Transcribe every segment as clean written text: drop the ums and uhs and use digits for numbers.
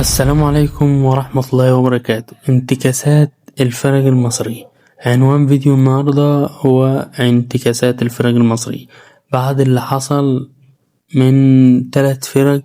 السلام عليكم ورحمة الله وبركاته. انتكاسات الفرق المصري. عنوان فيديو النهاردة هو انتكاسات الفرق المصري بعد اللي حصل من 3 فرق،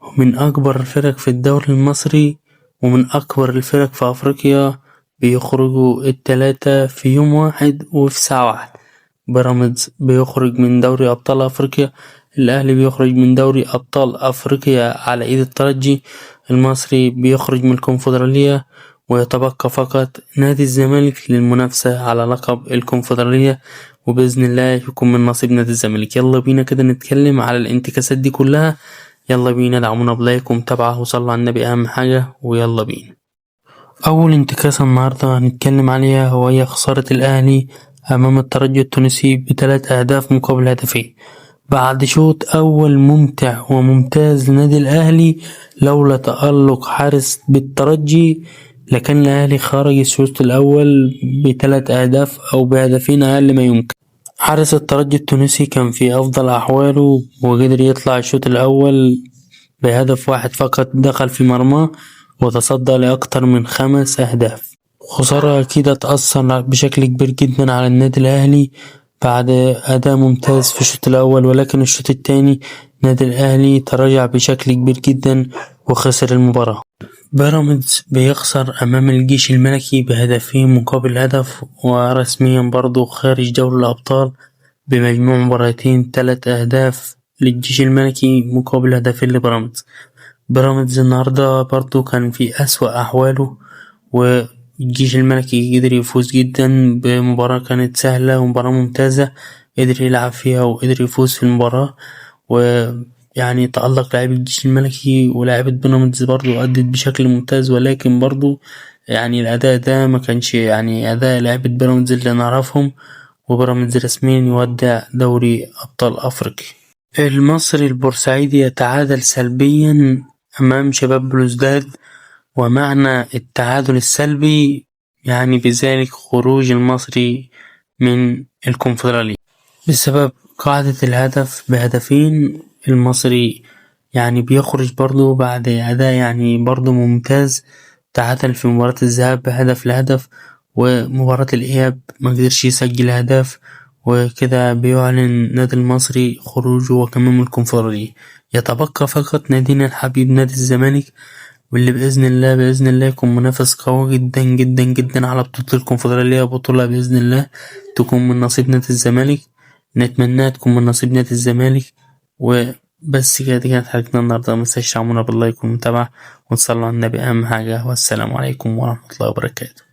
ومن أكبر الفرق في الدوري المصري ومن أكبر الفرق في أفريقيا، بيخرجوا ال3 في يوم واحد وفي ساعة واحدة. بيراميدز بيخرج من دوري أبطال أفريقيا، الأهلي بيخرج من دوري أبطال أفريقيا على إيد الترجي، المصري بيخرج من الكونفدرالية، ويتبقى فقط نادي الزمالك للمنافسة على لقب الكونفدرالية، وبإذن الله يكون من نصيب نادي الزمالك. يلا بينا كده نتكلم على الانتكاسات دي كلها. يلا بينا، دعمونا بلايك ومتابعة وصلوا على النبي أهم حاجة، ويلا بينا. أول انتكاسة النهاردة هنتكلم عليها هي خسارة الأهلي أمام الترجي التونسي ب3 أهداف مقابل هدفين، بعد شوط أول ممتع وممتاز لنادي الأهلي. لولا تألق حارس بالترجي لكان الأهلي خرج الشوط الأول ب3 أهداف أو بهدفين أقل ما يمكن. حارس الترجي التونسي كان في أفضل أحواله وقدر يطلع الشوط الأول بهدف واحد فقط دخل في مرماه، وتصدى لأكتر من 5 أهداف. خسارة أكيد هتأثر بشكل كبير جدا على النادي الأهلي بعد أداء ممتاز في الشوط الأول، ولكن الشوط الثاني نادي الأهلي تراجع بشكل كبير جدا وخسر المباراة. بيراميدز بيخسر أمام الجيش الملكي بهدفين مقابل هدف، ورسميا برضو خارج دوري الأبطال بمجموع مباراتين 3 أهداف للجيش الملكي مقابل هدفين لبيراميدز. بيراميدز النهاردة برضو كان في أسوأ أحواله، والجيش الملكي قدر يفوز جدا بمباراة كانت سهلة ومباراة ممتازة، قدر يلعب فيها وقدر يفوز في المباراة. ويعني تألق لاعب الجيش الملكي ولاعبة بيراميدز برضو أدت بشكل ممتاز، ولكن برضو يعني الأداء ده ما كانش يعني أداء لاعبة بيراميدز اللي نعرفهم، وبيراميدز رسميا يودع دوري أبطال أفريقيا. المصري البورسعيدي يتعادل سلبيا أمام شباب بلوزداد، ومعنى التعادل السلبي يعني بذلك خروج المصري من الكونفدرالية بسبب قاعدة الهدف بهدفين. المصري يعني بيخرج برضو بعد أداء يعني برضو ممتاز، تعادل في مباراة الذهاب بهدف لهدف، ومباراة الإياب ما قدرش يسجل هدف، وكده بيعلن نادي المصري خروجه وكمان من الكونفدرالية. يتبقى فقط نادينا الحبيب نادي الزمالك، واللي بإذن الله يكون منافس قوي جدا جدا جدا على بطولة الكونفدرالية، بطولة بإذن الله تكون من نصيب نادي الزمالك. نتمناها تكون من نصيب نادي الزمالك. وبس كده، دي كانت حلقتنا النهاردة. متنساش تعملونا باللايك والمتابعة ونصلي على النبي أهم حاجة، والسلام عليكم ورحمة الله وبركاته.